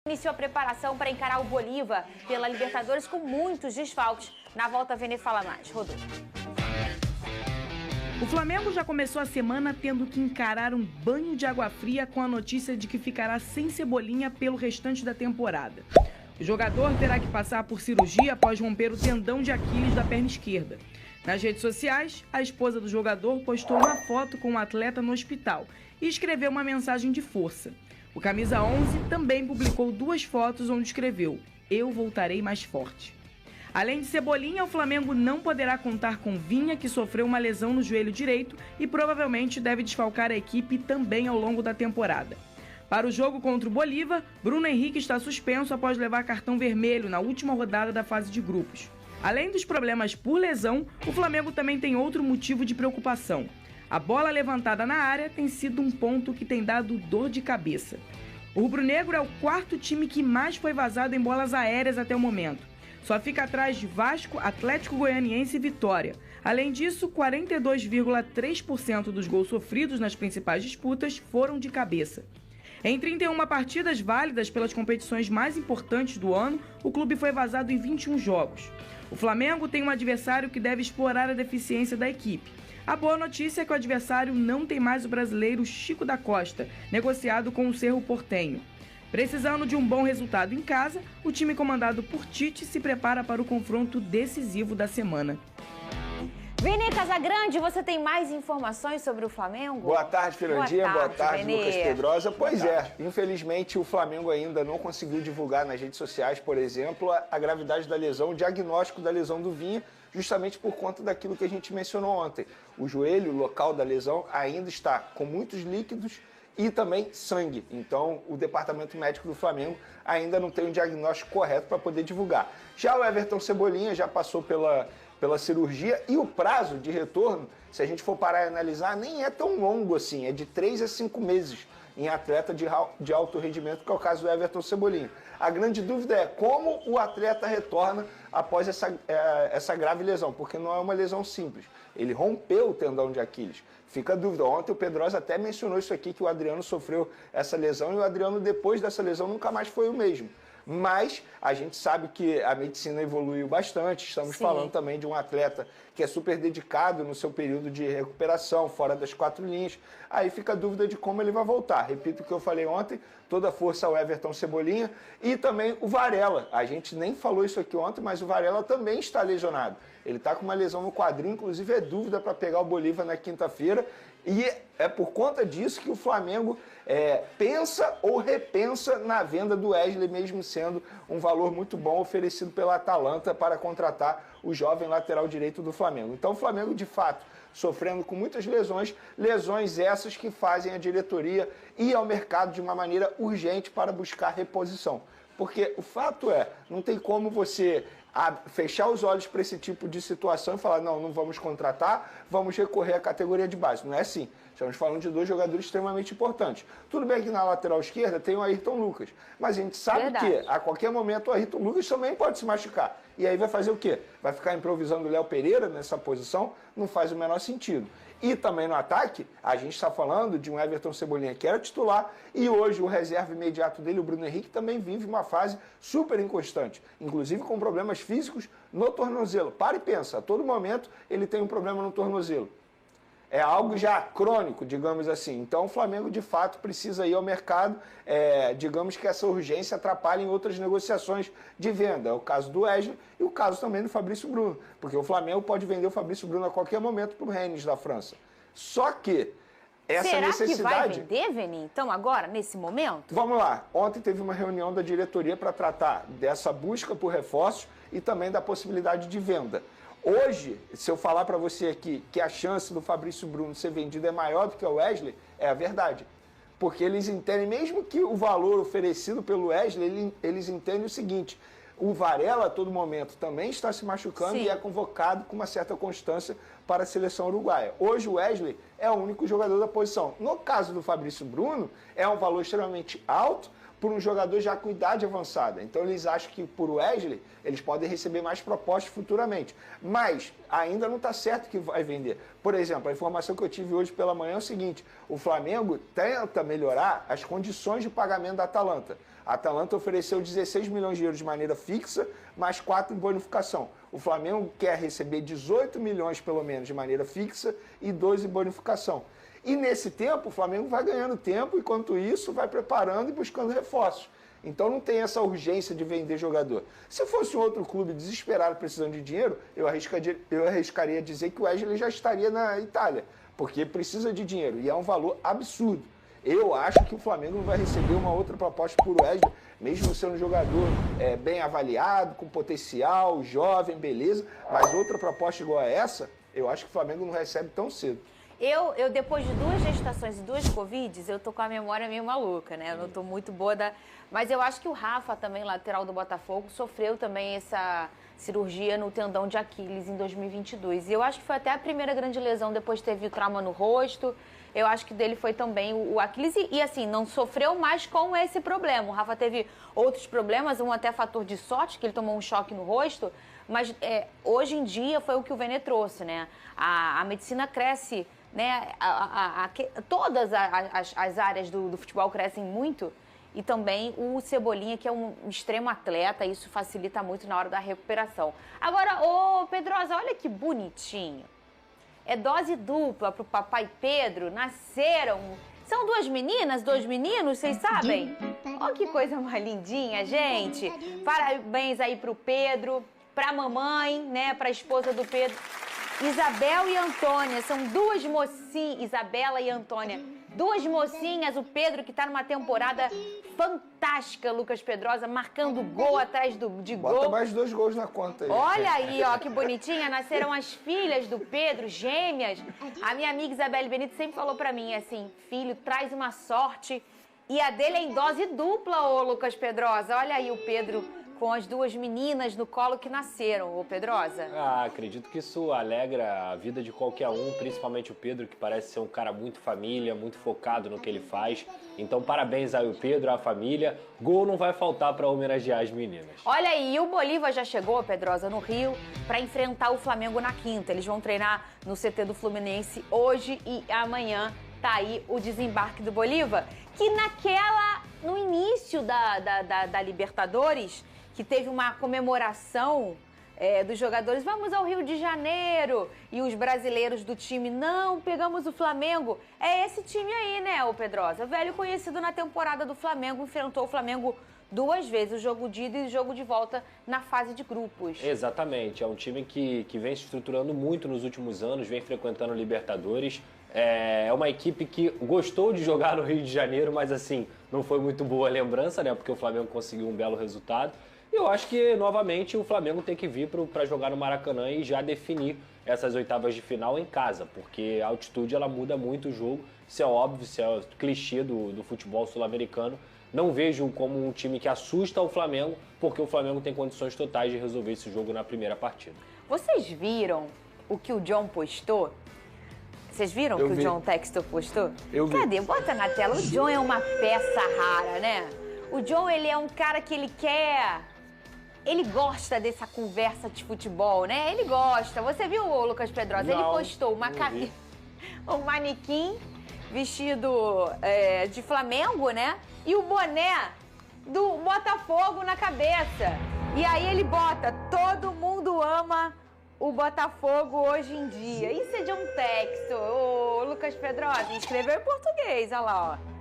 Iniciou a preparação para encarar o Bolívar pela Libertadores com muitos desfalques. Na volta, Vene fala mais. Rodolfo. O Flamengo já começou a semana tendo que encarar um banho de água fria com a notícia de que ficará sem Cebolinha pelo restante da temporada. O jogador terá que passar por cirurgia após romper o tendão de Aquiles da perna esquerda. Nas redes sociais, a esposa do jogador postou uma foto com o atleta no hospital e escreveu uma mensagem de força. O Camisa 11 também publicou 2 fotos onde escreveu: "Eu voltarei mais forte". Além de Cebolinha, o Flamengo não poderá contar com Vinha, que sofreu uma lesão no joelho direito e provavelmente deve desfalcar a equipe também ao longo da temporada. Para o jogo contra o Bolívar, Bruno Henrique está suspenso após levar cartão vermelho na última rodada da fase de grupos. Além dos problemas por lesão, o Flamengo também tem outro motivo de preocupação. A bola levantada na área tem sido um ponto que tem dado dor de cabeça. O rubro-negro é o 4º time que mais foi vazado em bolas aéreas até o momento. Só fica atrás de Vasco, Atlético Goianiense e Vitória. Além disso, 42,3% dos gols sofridos nas principais disputas foram de cabeça. Em 31 partidas válidas pelas competições mais importantes do ano, o clube foi vazado em 21 jogos. O Flamengo tem um adversário que deve explorar a deficiência da equipe. A boa notícia é que o adversário não tem mais o brasileiro Chico da Costa, negociado com o Cerro Porteño. Precisando de um bom resultado em casa, o time comandado por Tite se prepara para o confronto decisivo da semana. Vene Casagrande, você tem mais informações sobre o Flamengo? Boa tarde, Fernandinha. Boa tarde, Vene. Lucas Pedrosa. Pois é, infelizmente o Flamengo ainda não conseguiu divulgar nas redes sociais, por exemplo, a gravidade da lesão, o diagnóstico da lesão do Vinha, justamente por conta daquilo que a gente mencionou ontem. O joelho, o local da lesão, ainda está com muitos líquidos e também sangue. Então, o departamento médico do Flamengo ainda não tem um diagnóstico correto para poder divulgar. Já o Everton Cebolinha já passou pela cirurgia e o prazo de retorno, se a gente for parar e analisar, nem é tão longo assim, é de 3 a 5 meses em atleta de alto rendimento, que é o caso do Everton Cebolinha. A grande dúvida é como o atleta retorna após essa grave lesão, porque não é uma lesão simples. Ele rompeu o tendão de Aquiles. Fica a dúvida. Ontem o Pedrosa até mencionou isso aqui, que o Adriano sofreu essa lesão e o Adriano, depois dessa lesão, nunca mais foi o mesmo. Mas a gente sabe que a medicina evoluiu bastante, estamos falando também de um atleta que é super dedicado no seu período de recuperação, fora das 4 linhas, aí fica a dúvida de como ele vai voltar. Repito o que eu falei ontem, toda a força ao Everton Cebolinha e também o Varela. A gente nem falou isso aqui ontem, mas o Varela também está lesionado. Ele está com uma lesão no quadril, inclusive é dúvida para pegar o Bolívar na quinta-feira. E é por conta disso que o Flamengo pensa ou repensa na venda do Wesley, mesmo sendo um valor muito bom oferecido pela Atalanta para contratar o jovem lateral direito do Flamengo. Então o Flamengo, de fato, sofrendo com muitas lesões essas que fazem a diretoria ir ao mercado de uma maneira urgente para buscar reposição. Porque o fato é, não tem como você fechar os olhos para esse tipo de situação e falar, não vamos contratar, vamos recorrer à categoria de base. Não é assim. Estamos falando de 2 jogadores extremamente importantes. Tudo bem que na lateral esquerda tem o Ayrton Lucas, mas a gente sabe que a qualquer momento o Ayrton Lucas também pode se machucar. E aí vai fazer o quê? Vai ficar improvisando o Léo Pereira nessa posição? Não faz o menor sentido. E também no ataque, a gente está falando de um Everton Cebolinha que era titular e hoje o reserva imediato dele, o Bruno Henrique, também vive uma fase super inconstante, inclusive com problemas físicos no tornozelo. Para e pensa, a todo momento ele tem um problema no tornozelo. É algo já crônico, digamos assim. Então o Flamengo, de fato, precisa ir ao mercado. Digamos que essa urgência atrapalha em outras negociações de venda. É o caso do Wesley e o caso também do Fabrício Bruno. Porque o Flamengo pode vender o Fabrício Bruno a qualquer momento para o Rennes da França. Só que essa necessidade... Será que vai vender, Vene, então, agora, nesse momento? Vamos lá. Ontem teve uma reunião da diretoria para tratar dessa busca por reforços e também da possibilidade de venda. Hoje, se eu falar para você aqui que a chance do Fabrício Bruno ser vendido é maior do que o Wesley, é a verdade. Porque eles entendem, mesmo que o valor oferecido pelo Wesley, eles entendem o seguinte: o Varela, a todo momento, também está se machucando e é convocado com uma certa constância para a seleção uruguaia. Hoje o Wesley é o único jogador da posição. No caso do Fabrício Bruno, é um valor extremamente alto por um jogador já com idade avançada. Então eles acham que por Wesley eles podem receber mais propostas futuramente. Mas ainda não está certo que vai vender. Por exemplo, a informação que eu tive hoje pela manhã é o seguinte: o Flamengo tenta melhorar as condições de pagamento da Atalanta. A Atalanta ofereceu 16 milhões de euros de maneira fixa, mais 4 em bonificação. O Flamengo quer receber 18 milhões, pelo menos, de maneira fixa e 2 em bonificação. E nesse tempo, o Flamengo vai ganhando tempo, enquanto isso, vai preparando e buscando reforços. Então não tem essa urgência de vender jogador. Se fosse um outro clube desesperado precisando de dinheiro, eu arriscaria dizer que o Wesley já estaria na Itália, porque precisa de dinheiro e é um valor absurdo. Eu acho que o Flamengo não vai receber uma outra proposta por Wesley, mesmo sendo um jogador bem avaliado, com potencial, jovem, beleza, mas outra proposta igual a essa, eu acho que o Flamengo não recebe tão cedo. Eu depois de 2 gestações e 2 Covids, eu tô com a memória meio maluca, né? Eu não tô muito boa Mas eu acho que o Rafa também, lateral do Botafogo, sofreu também essa cirurgia no tendão de Aquiles em 2022. E eu acho que foi até a primeira grande lesão, depois teve o trauma no rosto. Eu acho que dele foi também o Aquiles e assim, não sofreu mais com esse problema. O Rafa teve outros problemas, um até fator de sorte, que ele tomou um choque no rosto. Mas hoje em dia foi o que o Vene trouxe, né? A medicina cresce, né? Todas as áreas do futebol crescem muito e também o Cebolinha, que é um extremo atleta, isso facilita muito na hora da recuperação. Agora, ô Pedrosa, olha que bonitinho. É dose dupla pro papai Pedro, nasceram... São 2 meninas, 2 meninos, vocês sabem? Olha que coisa mais lindinha, gente. Parabéns aí pro Pedro, pra mamãe, né, pra esposa do Pedro. Isabel e Antônia, são 2 mocinhas, Isabela e Antônia, 2 mocinhas, o Pedro que tá numa temporada fantástica, Lucas Pedrosa, marcando gol atrás de gol. Bota mais 2 gols na conta aí. Olha aí, ó, que bonitinha, nasceram as filhas do Pedro, gêmeas. A minha amiga Isabelle Benito sempre falou pra mim, assim, filho, traz uma sorte. E a dele é em dose dupla, ô Lucas Pedrosa. Olha aí o Pedro com as 2 meninas no colo que nasceram, ô Pedrosa. Acredito que isso alegra a vida de qualquer um, principalmente o Pedro, que parece ser um cara muito família, muito focado no que ele faz. Então, parabéns aí o Pedro, a família. Gol não vai faltar para homenagear as meninas. Olha aí, o Bolívar já chegou, Pedrosa, no Rio, para enfrentar o Flamengo na quinta. Eles vão treinar no CT do Fluminense hoje e amanhã. Tá aí o desembarque do Bolívar, que no início da Libertadores, que teve uma comemoração dos jogadores, vamos ao Rio de Janeiro, e os brasileiros do time, não, pegamos o Flamengo. É esse time aí, né, ô Pedrosa? Velho conhecido na temporada do Flamengo, enfrentou o Flamengo 2 vezes, o jogo de ida e o jogo de volta na fase de grupos. Exatamente, é um time que vem se estruturando muito nos últimos anos, vem frequentando Libertadores. É uma equipe que gostou de jogar no Rio de Janeiro, mas assim, não foi muito boa a lembrança, né? Porque o Flamengo conseguiu um belo resultado. E eu acho que, novamente, o Flamengo tem que vir para jogar no Maracanã e já definir essas oitavas de final em casa, porque a altitude ela muda muito o jogo. Isso é óbvio, isso é clichê do futebol sul-americano. Não vejo como um time que assusta o Flamengo, porque o Flamengo tem condições totais de resolver esse jogo na primeira partida. Vocês viram o que o John postou? Vocês viram o que o John Textor postou? Eu vi. Cadê? Bota na tela. O John é uma peça rara, né? O John, ele é um cara que ele gosta dessa conversa de futebol, né? Ele gosta. Você viu o Lucas Pedrosa? Ele postou um manequim vestido de Flamengo, né? E o boné do Botafogo na cabeça. E aí ele bota, todo mundo ama o Botafogo hoje em dia. Isso é John Textor. O Lucas Pedrosa escreveu em português, olha lá, ó.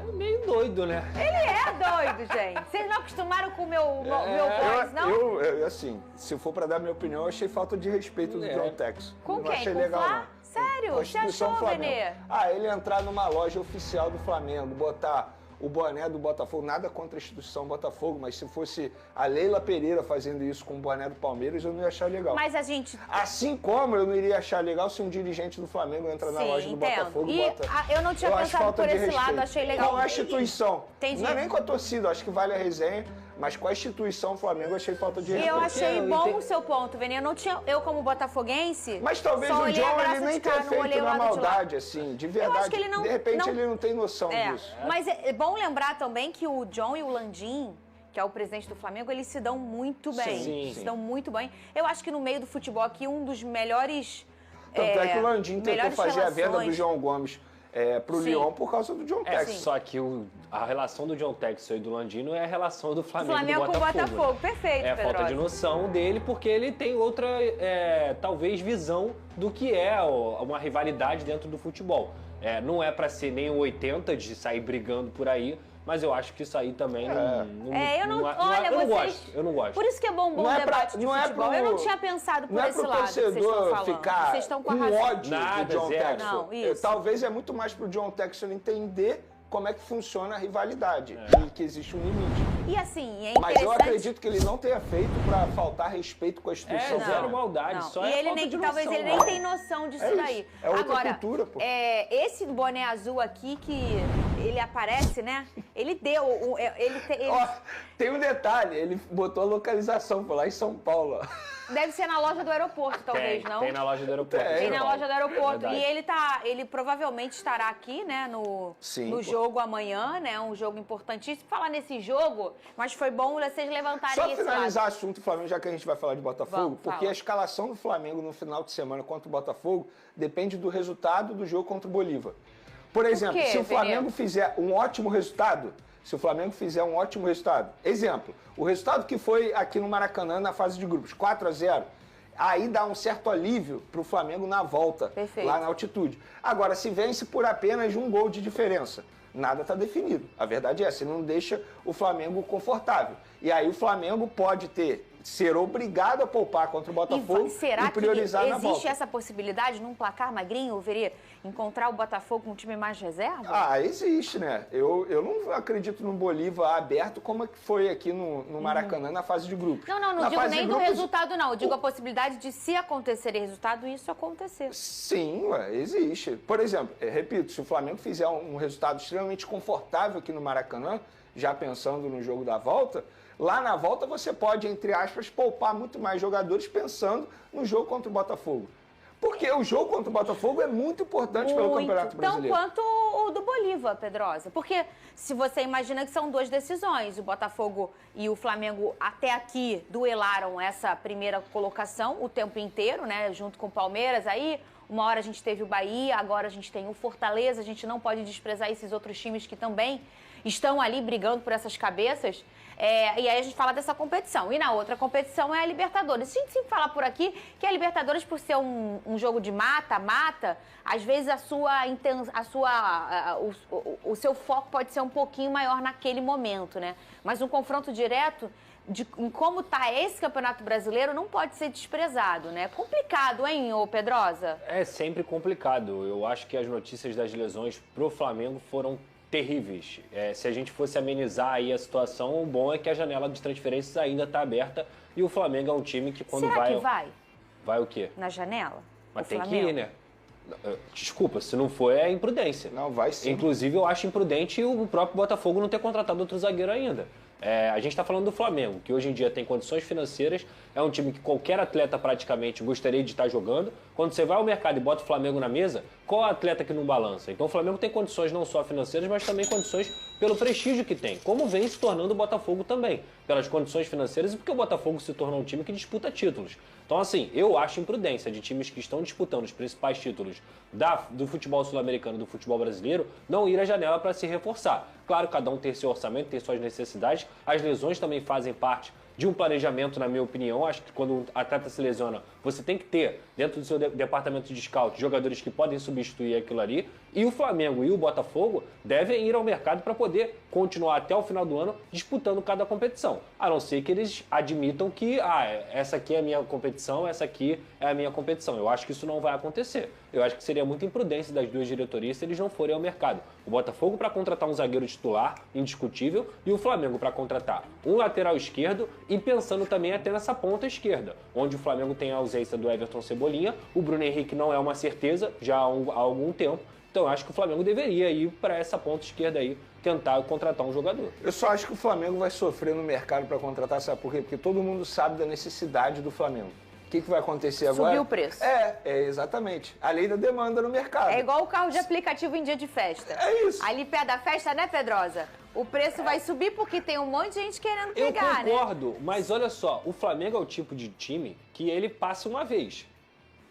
É meio doido, né? Ele é doido, gente. Vocês não acostumaram com o meu voz, não? Eu, assim, se for pra dar minha opinião, eu achei falta de respeito do John Textor. Com não quem? achei Com legal, Flá? não. Sério? Você achou, Benê? Ele entrar numa loja oficial do Flamengo, botar o boné do Botafogo, nada contra a instituição Botafogo, mas se fosse a Leila Pereira fazendo isso com o boné do Palmeiras, eu não ia achar legal. Mas a gente... Assim como eu não iria achar legal se um dirigente do Flamengo entra na loja do Botafogo e bota... eu não tinha pensado por esse lado, achei legal. Com a instituição. Entendi. Não é nem com a torcida, acho que vale a resenha, mas com a instituição Flamengo eu achei falta de respeito. Eu achei bom o seu ponto, Vene. Eu como botafoguense... Mas talvez o John ele nem tenha feito na maldade, assim, de verdade. Eu acho que ele não... De repente ele não tem noção disso. Mas é bom lembrar também que o John e o Landim, que é o presidente do Flamengo, eles se dão muito bem. Sim. Se dão muito bem. Eu acho que no meio do futebol aqui, um dos melhores... Tanto é que o Landim tentou fazer relações. a venda do João Gomes. pro Lyon por causa do John Textor. Só que a relação do John Textor e do Landino é a relação do Flamengo e do com o Botafogo. Né? Perfeito, É a falta de noção dele, porque ele tem outra, talvez, visão do que é uma rivalidade dentro do futebol. Não é para ser nem o 80 de sair brigando por aí, mas eu acho que isso aí também eu não gosto. Por isso que é bom debate de futebol. Eu não tinha pensado por esse lado que vocês estão falando. Ficar vocês estão com a um razão. ódio do John Textor. Não, isso. Talvez é muito mais pro John Textor entender como é que funciona a rivalidade e que existe um limite. E assim, é interessante... Mas eu acredito que ele não tenha feito para faltar respeito com a instituição. Zero maldade, só e é ele falta de talvez noção, ele nem tem noção disso daí. É outra Agora, cultura, pô. Esse boné azul aqui que ele aparece, né? Ele deu... Tem um detalhe, ele botou a localização por lá em São Paulo. Deve ser na loja do aeroporto, talvez, não? Tem na loja do aeroporto. Tem na loja do aeroporto. É e ele provavelmente estará aqui, né, no jogo amanhã, né? Um jogo importantíssimo. Falar nesse jogo, mas foi bom vocês levantarem Só esse finalizar o lado. assunto do Flamengo, já que a gente vai falar de Botafogo, porque a escalação do Flamengo no final de semana contra o Botafogo depende do resultado do jogo contra o Bolívar. Por exemplo, se o Flamengo fizer um ótimo resultado, exemplo, o resultado que foi aqui no Maracanã na fase de grupos, 4-0, aí dá um certo alívio para o Flamengo na volta, lá na altitude. Agora, se vence por apenas um gol de diferença, nada está definido. A verdade é essa, ele não deixa o Flamengo confortável. E aí o Flamengo pode ser obrigado a poupar contra o Botafogo e priorizar na volta. Existe essa possibilidade num placar magrinho, encontrar o Botafogo com um time mais reserva? Existe, né? Eu não acredito num Bolívar aberto como foi aqui no Maracanã na fase de grupos. Não digo nem do resultado, não. Eu digo a possibilidade de, se acontecer resultado, isso acontecer. Sim, existe. Por exemplo, repito, se o Flamengo fizer um resultado extremamente confortável aqui no Maracanã, já pensando no jogo da volta, lá na volta você pode, entre aspas, poupar muito mais jogadores pensando no jogo contra o Botafogo. Porque o jogo contra o Botafogo é muito importante pelo Campeonato Brasileiro. Quanto o do Bolívar, Pedrosa. Porque se você imagina que são duas decisões, o Botafogo e o Flamengo até aqui duelaram essa primeira colocação o tempo inteiro, né? Junto com o Palmeiras. Aí, uma hora a gente teve o Bahia, agora a gente tem o Fortaleza. A gente não pode desprezar esses outros times que também estão ali brigando por essas cabeças. E aí a gente fala dessa competição. E na outra competição é a Libertadores. A gente sempre fala por aqui que a Libertadores, por ser um jogo de mata-mata, às vezes o seu foco pode ser um pouquinho maior naquele momento, né? Mas um confronto direto em como está esse Campeonato Brasileiro não pode ser desprezado, né? É complicado, hein, ô Pedrosa? É sempre complicado. Eu acho que as notícias das lesões pro Flamengo foram terríveis. Se a gente fosse amenizar aí a situação, o bom é que a janela de transferências ainda está aberta e o Flamengo é um time que quando Será que vai? Vai o quê? Na janela? Mas tem que ir, né? Desculpa, se não for é imprudência. Não, vai sim. Inclusive eu acho imprudente o próprio Botafogo não ter contratado outro zagueiro ainda. A gente está falando do Flamengo, que hoje em dia tem condições financeiras, é um time que qualquer atleta praticamente gostaria de estar jogando. Quando você vai ao mercado e bota o Flamengo na mesa, qual atleta que não balança? Então o Flamengo tem condições não só financeiras, mas também condições pelo prestígio que tem, como vem se tornando o Botafogo também, pelas condições financeiras e porque o Botafogo se tornou um time que disputa títulos. Então assim, eu acho imprudência de times que estão disputando os principais títulos do futebol sul-americano e do futebol brasileiro não ir à janela para se reforçar. Claro, cada um tem seu orçamento, tem suas necessidades, as lesões também fazem parte de um planejamento, na minha opinião. Acho que quando um atleta se lesiona, você tem que ter, dentro do seu departamento de scout, jogadores que podem substituir aquilo ali. E o Flamengo e o Botafogo devem ir ao mercado para poder continuar até o final do ano disputando cada competição. A não ser que eles admitam que essa aqui é a minha competição, essa aqui é a minha competição. Eu acho que isso não vai acontecer. Eu acho que seria muita imprudência das duas diretorias se eles não forem ao mercado. O Botafogo para contratar um zagueiro titular, indiscutível, e o Flamengo para contratar um lateral esquerdo e pensando também até nessa ponta esquerda, onde o Flamengo tem a ausência do Everton Cebolinha, o Bruno Henrique não é uma certeza já há algum tempo. Então eu acho que o Flamengo deveria ir para essa ponta esquerda aí, tentar contratar um jogador. Eu só acho que o Flamengo vai sofrer no mercado para contratar, sabe por quê? Porque todo mundo sabe da necessidade do Flamengo. O que vai acontecer agora? Subir o preço. Exatamente. A lei da demanda no mercado. É igual o carro de aplicativo em dia de festa. É isso. Ali perto da festa, né, Pedrosa? O preço vai subir porque tem um monte de gente querendo pegar, né? Eu concordo, mas olha só, o Flamengo é o tipo de time que ele passa uma vez.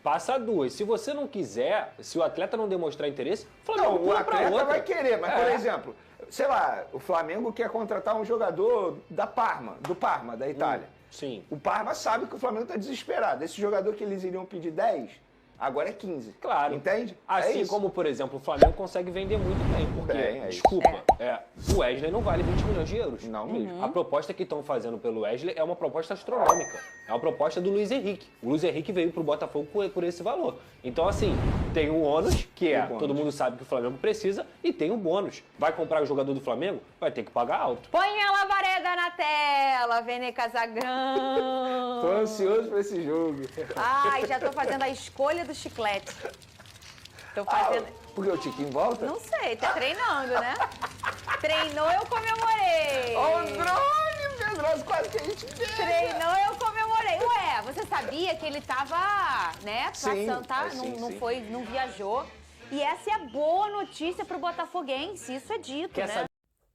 passa 2. Se você não quiser, se o atleta não demonstrar interesse, o Flamengo Não, o pula pra atleta outra. vai querer, mas, por exemplo, sei lá, o Flamengo quer contratar um jogador do Parma, da Itália. Sim. O Parma sabe que o Flamengo está desesperado. Esse jogador que eles iriam pedir 10, agora é 15. Claro. Entende? Assim como, por exemplo, o Flamengo consegue vender muito bem, porque, desculpa, o Wesley não vale 20 milhões de euros. Não mesmo. A proposta que estão fazendo pelo Wesley é uma proposta astronômica. É uma proposta do Luiz Henrique. O Luiz Henrique veio pro Botafogo por esse valor. Então, assim, tem o ônus, que é, todo mundo sabe que o Flamengo precisa, e tem o bônus. Vai comprar o jogador do Flamengo? Vai ter que pagar alto. Põe a lavareda na tela, Vene Casagrão. Tô ansioso pra esse jogo. Ai, já tô fazendo a escolha do chiclete. Tô fazendo... Porque o Tiquinho volta? Não sei, tá treinando, né? Treinou, eu comemorei. Ó, o drone, Pedroso, quase que a gente pega. Treinou, eu comemorei. Ué, você sabia que ele tava, né, passando, tá? Não viajou. E essa é a boa notícia pro botafoguense, isso é dito, né?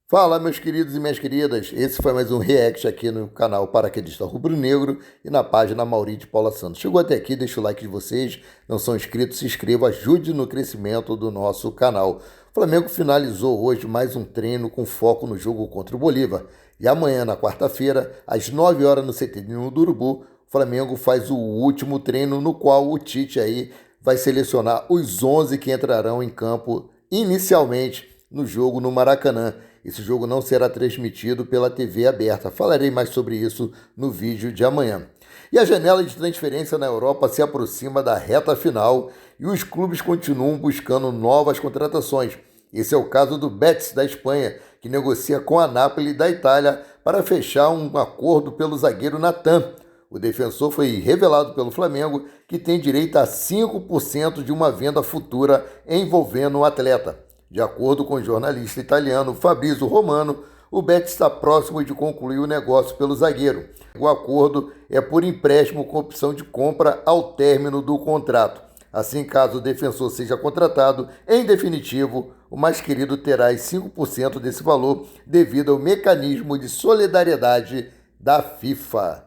Fala, meus queridos e minhas queridas, esse foi mais um react aqui no canal Paraquedista Rubro Negro e na página Mauri de Paula Santos. Chegou até aqui, deixa o like de vocês, não são inscritos, se inscreva, ajude no crescimento do nosso canal. O Flamengo finalizou hoje mais um treino com foco no jogo contra o Bolívar. E amanhã, na quarta-feira, às 9 horas no CT de Ninho do Urubu, o Flamengo faz o último treino no qual o Tite aí vai selecionar os 11 que entrarão em campo inicialmente no jogo no Maracanã. Esse jogo não será transmitido pela TV aberta. Falarei mais sobre isso no vídeo de amanhã. E a janela de transferência na Europa se aproxima da reta final e os clubes continuam buscando novas contratações. Esse é o caso do Betis da Espanha, que negocia com a Napoli da Itália para fechar um acordo pelo zagueiro Natan. O defensor foi revelado pelo Flamengo, que tem direito a 5% de uma venda futura envolvendo o atleta. De acordo com o jornalista italiano Fabrizio Romano, o Betis está próximo de concluir o negócio pelo zagueiro. O acordo é por empréstimo com opção de compra ao término do contrato. Assim, caso o defensor seja contratado, em definitivo, o mais querido terá os 5% desse valor devido ao mecanismo de solidariedade da FIFA.